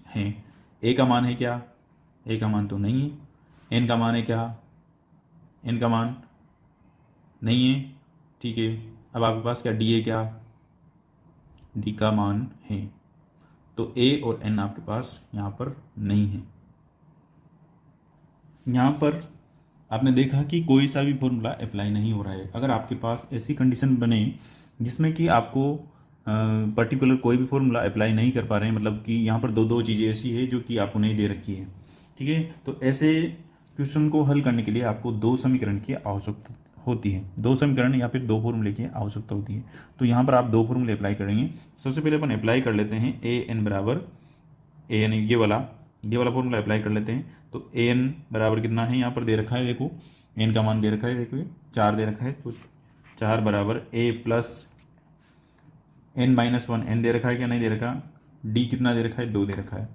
है। ए का मान है क्या? ए का मान तो नहीं है। एन का मान है क्या? एन का मान नहीं है। ठीक है, अब आपके पास क्या डी है? क्या डी का मान है? तो ए और एन आपके पास यहाँ पर नहीं है। यहाँ पर आपने देखा कि कोई सा भी फॉर्मूला अप्लाई नहीं हो रहा है। अगर आपके पास ऐसी कंडीशन बने जिसमें कि आपको पर्टिकुलर कोई भी फॉर्मूला अप्लाई नहीं कर पा रहे हैं, मतलब कि यहाँ पर दो दो चीज़ें ऐसी है जो कि आपको नहीं दे रखी है, ठीक है, तो ऐसे क्वेश्चन को हल करने के लिए आपको दो समीकरण की आवश्यकता होती है। दो समीकरण या फिर दो फॉर्मूले की आवश्यकता होती है। तो यहाँ पर आप दो फॉर्मूले अप्लाई करेंगे। सबसे पहले अपन अप्लाई कर लेते हैं ए एन बराबर ए एन, ये वाला फॉर्मूला अप्लाई कर लेते हैं। तो ए एन बराबर कितना है यहाँ पर दे रखा है, देखो एन का मान दे रखा है, देखो 4 दे रखा है। तो 4 बराबर A plus N minus one, N दे रखा है क्या? नहीं दे रखा। डी कितना दे रखा है? 2 दे रखा है,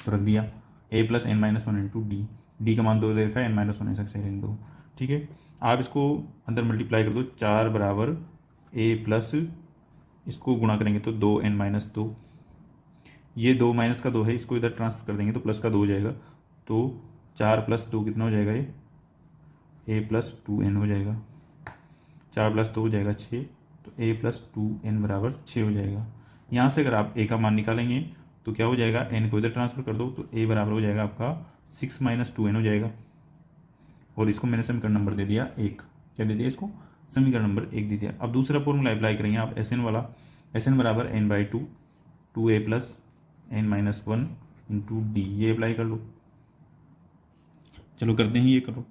तो रख दिया A plus N minus one into D. D का मान 2 दे रखा है, एन माइनस वन ऐसा सेवन 2। ठीक है, आप इसको अंदर मल्टीप्लाई कर दो। 4 बराबर ए प्लस, इसको गुणा करेंगे तो 2 एन माइनस 2, ये 2 माइनस का 2 है, इसको इधर ट्रांसफर कर देंगे तो प्लस का 2 हो जाएगा। तो 4 प्लस 2 कितना हो जाएगा? ये ए प्लस 2 एन हो जाएगा। 4 प्लस 2 हो जाएगा 6, तो ए प्लस 2 एन बराबर 6 हो जाएगा। यहाँ से अगर आप ए का मान निकालेंगे तो क्या हो जाएगा? एन को इधर ट्रांसफर कर दो तो ए बराबर हो जाएगा आपका 6 माइनस 2 एन हो जाएगा। और इसको मैंने समीकरण नंबर दे दिया 1। क्या दे दिया इसको? समीकरण नंबर 1 दे दिया। अब दूसरा फॉर्मूला अप्लाई करेंगे आप एस एन वाला। एस एन बराबर n by two, 2 a plus N minus one into d, ये अप्लाई कर लो। चलो करते हैं, ये करो।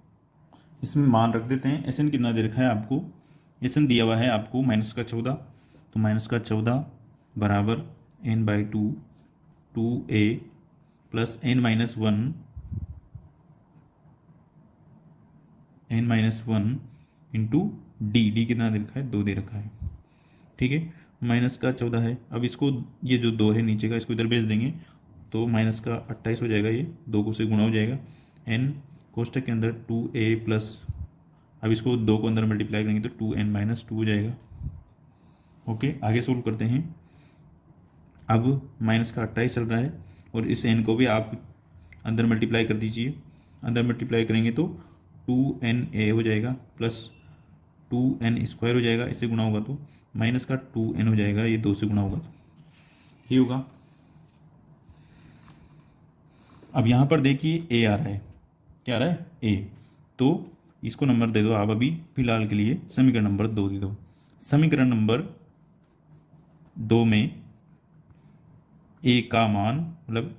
इसमें मान रख देते हैं। एस एन कितना दे रखा है आपको? एस एन दिया हुआ है आपको माइनस का 14, तो माइनस का 14 बराबर n by two, 2a plus N minus one into D. D कितना दे रखा है? 2 दे रखा है। ठीक है, माइनस का 14 है। अब इसको, ये जो 2 है नीचे का, इसको इधर भेज देंगे तो माइनस का 28 हो जाएगा। ये 2 को से गुणा हो जाएगा। एन कोष्टक के अंदर 2a प्लस, अब इसको 2 को अंदर मल्टीप्लाई करेंगे तो 2n माइनस 2 हो जाएगा। ओके, आगे सोल्व करते हैं। अब माइनस का 28 चल रहा है और इस n को भी आप अंदर मल्टीप्लाई कर दीजिए। अंदर मल्टीप्लाई करेंगे तो 2na हो जाएगा प्लस 2n स्क्वायर हो जाएगा, इससे गुणा होगा तो माइनस का 2n हो जाएगा, ये 2 से गुणा होगा तो ही होगा। अब यहाँ पर देखिए a आ रहा है, क्या आ रहा है? a। तो इसको नंबर दे दो आप अभी फिलहाल के लिए, समीकरण नंबर 2 दे दो। समीकरण नंबर 2 में a का मान, मतलब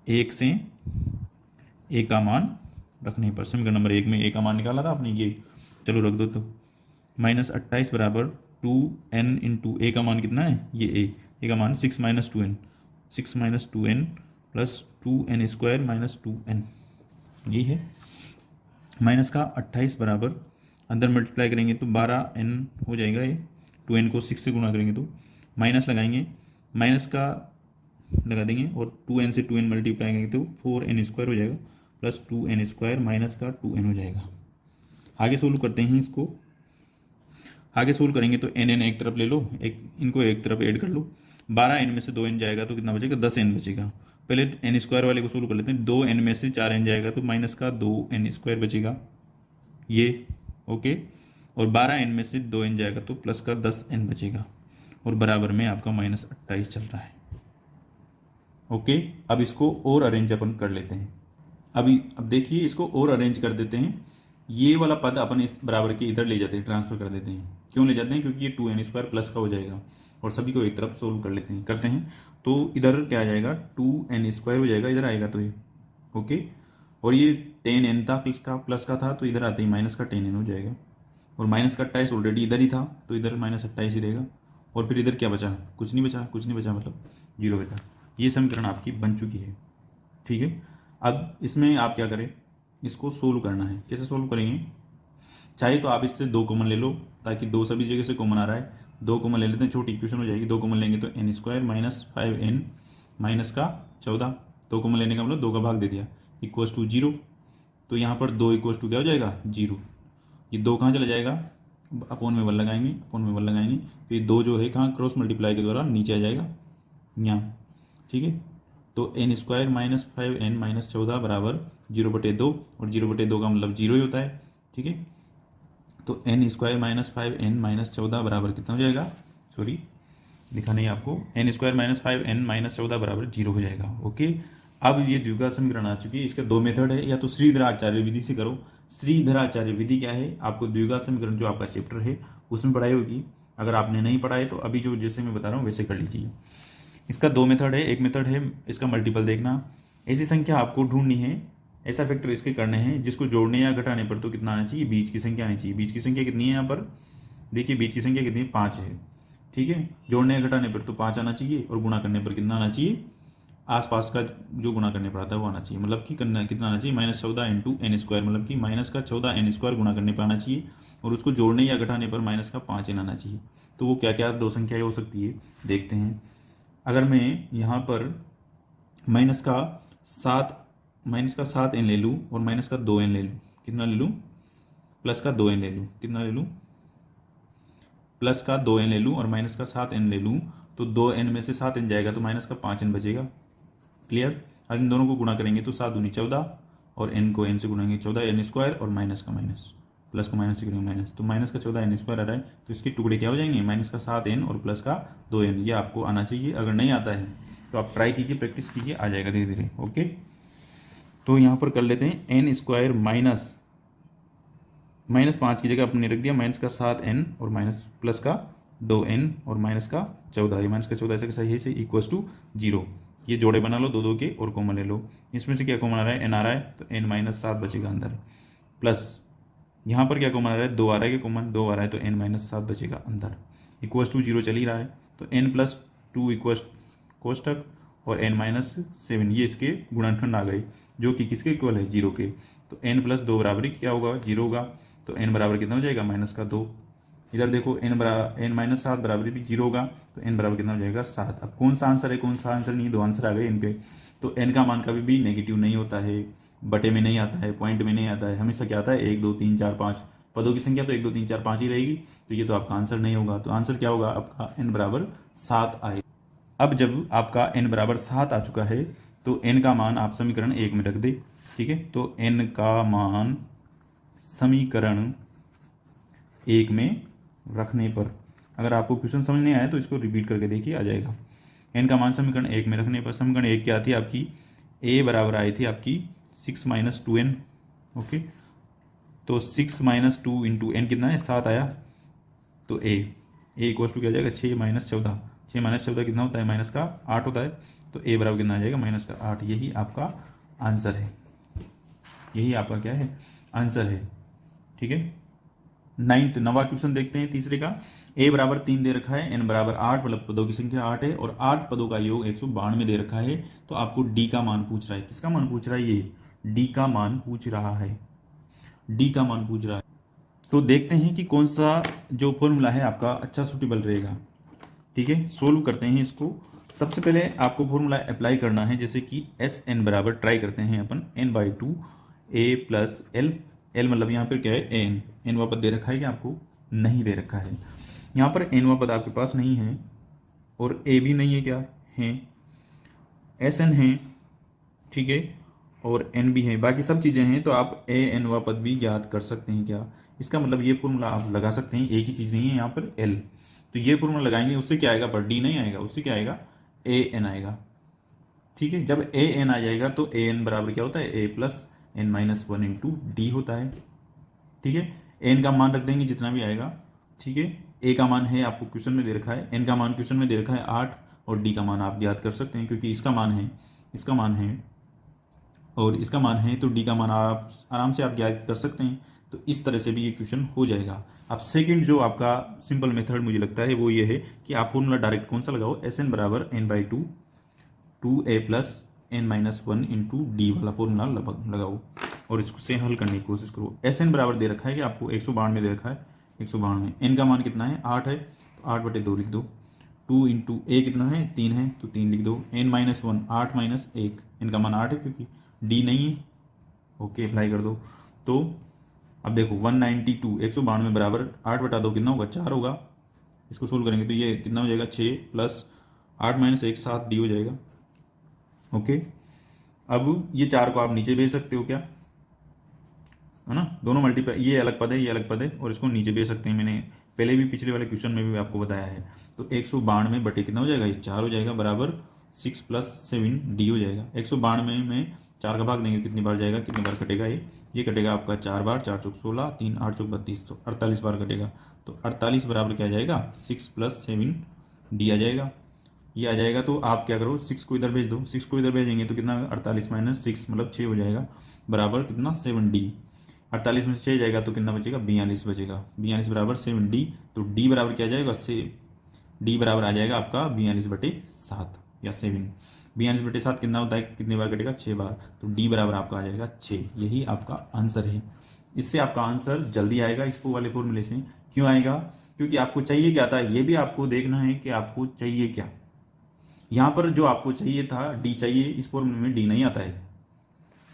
1 से a का मान रखने पर, समीकरण नंबर 1 में a का मान निकाला था आपने, ये चलो रख दो। तो माइनस 28 बराबर 2n इंटू a का मान कितना है? ये a का मान 6 minus 2n, 6 minus 2n plus 2n square minus 2n, ये है। माइनस का 28 बराबर अंदर मल्टीप्लाई करेंगे तो 12n हो जाएगा। ये 2n को 6 से गुणा करेंगे तो माइनस लगाएंगे, माइनस का लगा देंगे और 2n से 2n मल्टीप्लाई करेंगे तो 4n स्क्वायर हो जाएगा प्लस 2n स्क्वायर माइनस का 2n हो जाएगा। आगे सोल्व करते हैं इसको। आगे सोल्व करेंगे तो n एक तरफ ले लो, इनको एक तरफ ऐड कर लो। 12n में से 2n जाएगा तो कितना बचेगा? 10n बचेगा। पहले n स्क्वायर वाले को सोल्व कर लेते हैं। 2n में से 4n जाएगा तो माइनस का 2n स्क्वायर बचेगा, ये ओके। और 12n में से 2n जाएगा तो प्लस का 10n बचेगा, और बराबर में आपका माइनस 28 चल रहा है। ओके, अब इसको और अरेंज अपन कर लेते हैं। अब देखिए, इसको और अरेंज कर देते हैं। ये वाला पद अपन इस बराबर के इधर ले जाते हैं, ट्रांसफर कर देते हैं। क्यों ले जाते हैं? क्योंकि ये 2n स्क्वायर प्लस का हो जाएगा, और सभी को एक तरफ सोल्व कर लेते हैं, करते हैं। तो इधर क्या आ जाएगा? 2n स्क्वायर हो जाएगा, इधर आएगा तो ये ओके। और ये 10n था प्लस का था, तो इधर आते ही माइनस का 10n हो जाएगा। और माइनस का 28 ऑलरेडी इधर ही था, तो इधर माइनस 28 ही रहेगा। और फिर इधर क्या बचा? कुछ नहीं बचा, मतलब 0 बचा। ये समीकरण आपकी बन चुकी है। ठीक है, अब इसमें आप क्या करें? इसको सोल्व करना है। कैसे सोल्व करेंगे? चाहे तो आप इससे 2 कॉमन ले लो, ताकि 2 सभी जगह से कॉमन आ रहा है। 2 कॉमन ले लेते हैं, छोटी इक्वेशन हो जाएगी। 2 कॉमन लेंगे तो n square minus 5n minus का 14 2 कॉमन लेने का मतलब 2 का भाग दे दिया, इक्वल्स टू 0। तो यहाँ पर 2 इक्वल्स टू क्या हो जाएगा 0। ये 2 कहाँ चला जाएगा, अपॉन में 1 लगाएंगे, अपॉन में 1 लगाएंगे, तो ये 2 जो है कहाँ क्रॉस मल्टीप्लाई के द्वारा नीचे आ जाएगा यहाँ। ठीक है, तो n square minus 5n minus 14 बराबर 0/2, और 0/2 का मतलब 0 ही होता है। ठीक है, तो n square minus 5n minus 14 बराबर कितना हो जाएगा, सॉरी लिखा नहीं आपको, n square minus 5n minus 14 बराबर 0 हो जाएगा। ओके, अब ये द्विघात समीकरण आ चुकी है। इसके 2 मेथड है, या तो श्रीधराचार्य विधि से करो। श्रीधराचार्य विधि क्या है, आपको द्विघात समीकरण जो आपका चैप्टर है उसमें पढ़ाई होगी। अगर आपने नहीं पढ़ा है तो अभी जो जैसे मैं बता रहा हूँ वैसे कर लीजिए। इसका 2 मेथड है। एक मेथड है इसका मल्टीपल देखना, ऐसी संख्या आपको ढूंढनी है, ऐसा फैक्टर इसके करने हैं जिसको जोड़ने या घटाने पर तो कितना आना चाहिए, बीच की संख्या आनी चाहिए। बीच की संख्या कितनी है यहाँ पर, देखिए बीच की संख्या कितनी है, 5 है। ठीक है, जोड़ने या घटाने पर तो 5 आना चाहिए, और गुणा करने पर कितना आना चाहिए, आसपास का जो गुणा करने पर आता है वो आना चाहिए। मतलब कि कितना आना चाहिए, -14 इंटू एन स्क्वायर, मतलब कि माइनस का 14 एन स्क्वायर गुणा करने पर आना चाहिए, और उसको जोड़ने या घटाने पर माइनस का 5 एन आना चाहिए। तो वो क्या क्या 2 संख्याएं हो सकती है देखते हैं। अगर मैं यहाँ पर माइनस का 7 एन ले लूँ और माइनस का 2 एन ले लूँ, कितना ले लूँ, प्लस का 2 एन ले लूँ, कितना ले लूँ, प्लस का 2 एन ले लूँ, और माइनस का 7 एन ले लूँ, तो 2 एन में से 7 एन जाएगा तो माइनस का 5 एन बचेगा। क्लियर, और इन दोनों को गुणा करेंगे तो 7 दूनी 14, और एन को एन से गुणाएंगे 14 एन स्क्वायर, और माइनस का माइनस, प्लस को माइनस से करेंगे माइनस, तो माइनस का 14 एन स्क्वायर आ रहा है, तो इसके टुकड़े क्या हो जाएंगे, माइनस का 7 एन और प्लस का 2 एन। ये आपको आना चाहिए। अगर नहीं आता है तो आप ट्राई कीजिए, प्रैक्टिस कीजिए, आ जाएगा धीरे धीरे। ओके, तो यहाँ पर कर लेते हैं एन स्क्वायर माइनस 5 की जगह अपने रख दिया माइनस का 7 एन और माइनस प्लस का 2 एन और माइनस का 14, ये माइनस का 14 ऐसे सही है इक्वल्स टू 0। ये जोड़े बना लो 2 के और कॉमन ले लो। इसमें से क्या कॉमन आ रहा है, एन आ रहा है, तो एन माइनस 7 बचेगा अंदर, प्लस यहाँ पर क्या कॉमन आ रहा है, 2 आ रहा है, कि कॉमन 2 आ रहा है, तो एन माइनस 7 बचेगा अंदर, इक्वल्स टू 0 चल ही रहा है, तो एन प्लस 2 इक्वल्स कोष्टक और एन माइनस 7, ये इसके गुणनखंड आ गए जो कि किसके इक्वल है, 0 के। तो एन प्लस 2 बराबर क्या होगा, 0 होगा, तो एन बराबर कितना हो जाएगा, माइनस का 2। इधर देखो एन माइनस 7 बराबर भी 0 होगा, तो एन बराबर कितना हो जाएगा 7। अब कौन सा आंसर है, कौन सा आंसर नहीं, 2 आंसर आ गए इनके। तो एन का मान कभी भी नेगेटिव नहीं होता है, बटे में नहीं आता है, पॉइंट में नहीं आता है, हमेशा क्या आता है 1 2 3 4 5 पदों की संख्या, तो 1 2 3 4 5 ही रहेगी। तो ये तो आपका आंसर नहीं होगा। तो आंसर क्या होगा आपका, एन बराबर 7 आए। अब जब आपका एन बराबर 7 आ चुका है तो एन का मान आप समीकरण 1 में रख दे। ठीक है, तो एन का मान समीकरण 1 में रखने पर, अगर आपको क्वेश्चन समझ नहीं आया तो इसको रिपीट करके देखिए, आ जाएगा। एन का मान समीकरण 1 में रखने पर, समीकरण 1 क्या थी आपकी, ए बराबर आई थी आपकी 6 - 2n। ओके, तो 6 - 2 इंटू एन कितना है, 7 आया, तो ए इक्वल टू क्या जाएगा, 6 - 14, 6 - 14 कितना होता है, माइनस का 8 होता है, तो ए बराबर कितना आ जाएगा, माइनस का 8। यही आपका आंसर है, यही आपका क्या है, आंसर है। ठीक है, 9वां क्वेश्चन देखते हैं तीसरे का। ए बराबर 3 दे रखा है, एन बराबर 8, मतलब पदों की संख्या 8 है, और 8 पदों का योग 192 दे रखा है। तो आपको डी का मान पूछ रहा है, किसका मान पूछ रहा है, ये डी का मान पूछ रहा है, डी का मान पूछ रहा है। तो देखते हैं कि कौन सा जो फॉर्मूला है आपका अच्छा सूटेबल रहेगा। ठीक है, सोल्व करते हैं इसको। सबसे पहले आपको फॉर्मूला अप्लाई करना है, जैसे कि एस एन बराबर ट्राई करते हैं अपन n/2 a plus L, L मतलब यहाँ पर क्या है, एन, एनवा पद दे रखा है कि आपको नहीं दे रखा है। यहाँ पर एनवा पद आपके पास नहीं है और ए भी नहीं है, क्या है, एस एन है, ठीक है, और एन भी है, बाकी सब चीज़ें हैं। तो आप ए एनवा पद भी ज्ञात कर सकते हैं। क्या इसका मतलब, ये फॉर्मूला आप लगा सकते हैं, एक ही चीज़ नहीं है यहाँ पर एल, तो ये फॉर्मूला लगाएंगे, उससे क्या आएगा, पर डी नहीं आएगा, उससे क्या आएगा, ए एन आएगा। ठीक है, जब ए एन आ जाएगा तो ए एन बराबर क्या होता है, A plus N minus 1 into D होता है। ठीक है, एन का मान रख देंगे जितना भी आएगा। ठीक है, ए का मान है आपको क्वेश्चन में दे रखा है, एन का मान क्वेश्चन में दे रखा है 8, और डी का मान आप ज्ञात कर सकते हैं क्योंकि इसका मान है, इसका मान है और इसका मान है, तो डी का मान आप आराम से आप ज्ञात कर सकते हैं। तो इस तरह से भी ये क्वेश्चन हो जाएगा। अब सेकंड जो आपका सिंपल मेथड मुझे लगता है वो ये है कि आप फॉर्मूला डायरेक्ट कौन सा लगाओ, एस एन बराबर n/2 2a plus n-1 into D वाला फॉर्मूला लगाओ और इसको से हल करने की कोशिश करो। एस एन बराबर दे रखा है कि आपको 192 दे रखा है, 192, एन का मान कितना है, 8 है, तो 8/2 लिख दो, 2 इंटू ए कितना है 3 है तो 3 लिख दो। n-1 8 - 1 n का मान 8 है क्योंकि d नहीं है। ओके अप्लाई कर दो। तो अब देखो 192 192 बराबर 8 बटा 2 कितना होगा 4 होगा। इसको सोल्व करेंगे तो ये कितना हो जाएगा 6 प्लस 8 - 1 7 डी हो जाएगा। ओके अब ये 4 को आप नीचे भेज सकते हो क्या, है ना, दोनों मल्टीप्लाई, ये अलग पद है ये अलग पद है और इसको नीचे भेज सकते हैं। मैंने पहले भी पिछले वाले क्वेश्चन में भी आपको बताया है। तो 192 बटे कितना हो जाएगा ये 4 हो जाएगा बराबर 6 + 7 डी हो जाएगा। 192 में 4 का भाग देंगे कितनी बार जाएगा, कितनी बार कटेगा ये कटेगा आपका 4 बार, 4 चौक 16, 3 8 चौक 32, तो 48 बार कटेगा। तो 48 बराबर क्या आ जाएगा 6 + 7 डी आ जाएगा। ये आ जाएगा तो आप क्या करो 6 को इधर भेज दो, 6 को इधर भेजेंगे तो कितना 48 - 6 मतलब 6 हो जाएगा बराबर कितना 7 डी। 48 में से 6 जाएगा तो कितना बचेगा 42 बचेगा। 42 बराबर 7 डी। तो डी बराबर क्या जाएगा डी बराबर आ जाएगा आपका 42/7 या 7। 42/7 कितना होता है, कितनी बार कटेगा 6 बार। तो डी बराबर आपका आ जाएगा 6। यही आपका आंसर है। इससे आपका आंसर जल्दी आएगा इस वाले फॉर्मूले से। क्यों आएगा, क्योंकि आपको चाहिए क्या था ये भी आपको देखना है कि आपको चाहिए क्या। यहां पर जो आपको चाहिए था डी चाहिए, इस फॉर्मूले में डी नहीं आता है,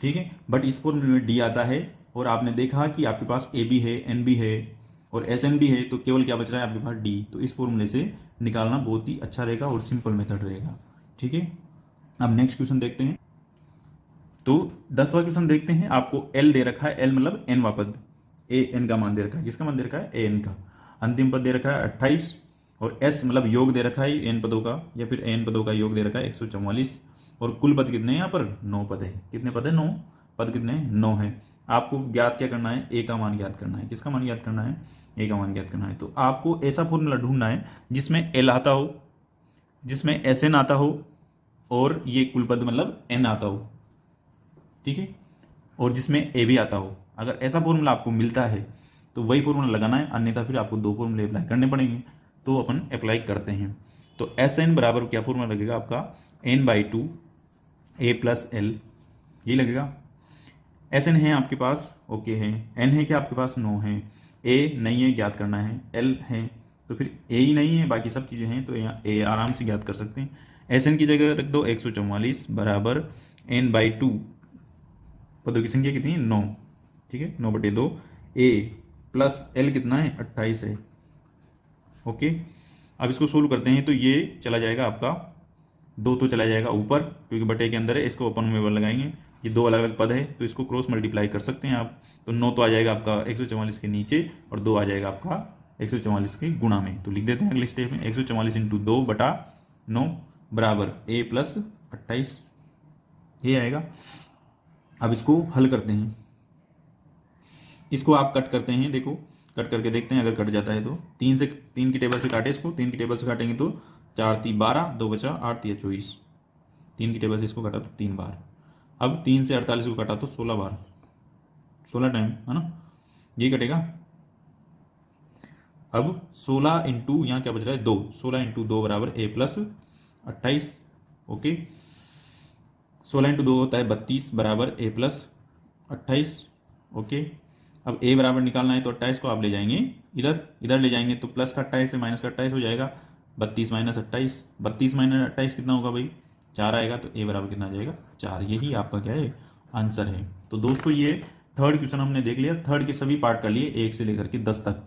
ठीक है, बट इस फॉर्मूले में डी आता है। और आपने देखा कि आपके पास ए बी है, एन बी है और एस एन बी है, तो केवल क्या बच रहा है आपके पास डी। तो इस फॉर्मूले से निकालना बहुत ही अच्छा रहेगा और सिंपल मेथड रहेगा, ठीक है। अब नेक्स्ट क्वेश्चन देखते हैं। तो 10वां क्वेश्चन देखते हैं। आपको एल दे रखा है, एल मतलब एन पद, ए एन का मान दे रखा है। किसका मान दे रखा है ए एन का। अंतिम पद दे रखा है 28 और एस मतलब योग दे रखा है एन पदों का या फिर एन पदों का योग दे रखा है 144 और कुल पद कितने हैं यहाँ पर 9 पद है। कितने पद है 9 पद, कितने 9 है। आपको ज्ञात क्या करना है, ए का मान ज्ञात करना है। किसका मान ज्ञात करना है, ए का मान ज्ञात करना है। तो आपको ऐसा फॉर्मूला ढूंढना है जिसमें एल आता हो, जिसमें एस एन आता हो और ये कुल पद मतलब एन आता हो, ठीक है, और जिसमें ए भी आता हो। अगर ऐसा फॉर्मूला आपको मिलता है तो वही फॉर्मूला लगाना है, अन्यथा फिर आपको 2 फॉर्मूले अप्लाई करने पड़ेंगे। तो अपन अप्लाई करते हैं। तो एस एन बराबर क्या फॉर्मूला लगेगा आपका n/2 a + l, ये लगेगा। एस एन है आपके पास, ओके है। एन है क्या आपके पास 9 है। ए नहीं है, ज्ञात करना है। एल है तो फिर ए ही नहीं है, बाकी सब चीजें हैं तो यहाँ ए आराम से ज्ञात कर सकते हैं। एस एन की जगह रख दो 144 बराबर n/2, पदों की संख्या कितनी है 9, ठीक है, 9/2 ए प्लस एल कितना है 28 है। ओके अब इसको सोल्व करते हैं तो ये चला जाएगा आपका 2 तो चला जाएगा ऊपर क्योंकि बटे के अंदर है, इसको अपन में लगाएंगे। ये 2 अलग अलग पद है तो इसको क्रॉस मल्टीप्लाई कर सकते हैं आप। तो 9 तो आ जाएगा आपका 144 के नीचे और 2 आ जाएगा आपका 144 के गुणा में। तो लिख देते हैं अगले स्टेप में 144 × 2/9 बराबर a + 28, ये आएगा। अब इसको हल करते हैं। इसको आप कट करते हैं, देखो कट करके देखते हैं अगर कट जाता है तो 3 की टेबल से काटे इसको। 3 की टेबल से काटेंगे तो 4 × 3 = 12, 2 बचा 8 × 3 = 24। 3 की टेबल से इसको काटा तो 3 बार। अब 3 से 48 को काटा तो 16 बार, 16 टाइम, है ना, ये कटेगा। अब 16 × यहाँ क्या बच रहा है 2, 16 × 2 बराबर a + 28। ओके 16 × 2 होता है 32 बराबर a + 28। ओके अब a बराबर निकालना है तो 28 को आप ले जाएंगे इधर ले जाएंगे तो प्लस का 28 से माइनस का 28 हो जाएगा। 32 - 28, 32 - 28 कितना होगा भाई 4 आएगा। तो a बराबर कितना आ जाएगा 4। यही आपका क्या है आंसर है। तो दोस्तों ये थर्ड क्वेश्चन हमने देख लिया। थर्ड के सभी पार्ट कर लिए 1 से लेकर के 10 तक,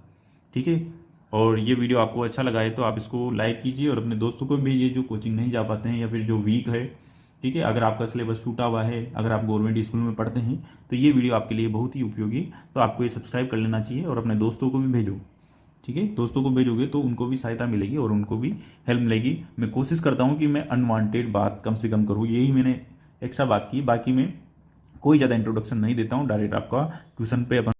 ठीक है। और ये वीडियो आपको अच्छा लगा है तो आप इसको लाइक कीजिए और अपने दोस्तों को भेजिए जो कोचिंग नहीं जा पाते हैं या फिर जो वीक है, ठीक है। अगर आपका सिलेबस छूटा हुआ है, अगर आप गवर्नमेंट स्कूल में पढ़ते हैं तो ये वीडियो आपके लिए बहुत ही उपयोगी, तो आपको ये सब्सक्राइब कर लेना चाहिए और अपने दोस्तों को भी भेजो, ठीक है। दोस्तों को भेजोगे तो उनको भी सहायता मिलेगी और उनको भी हेल्प मिलेगी। मैं कोशिश करता हूँ कि मैं अनवांटेड बात कम से कम करूँ, यही मैंने एक्स्ट्रा बात की। बाकी मैं कोई ज़्यादा इंट्रोडक्शन नहीं देता हूँ, डायरेक्ट आपका क्वेश्चन पे अपन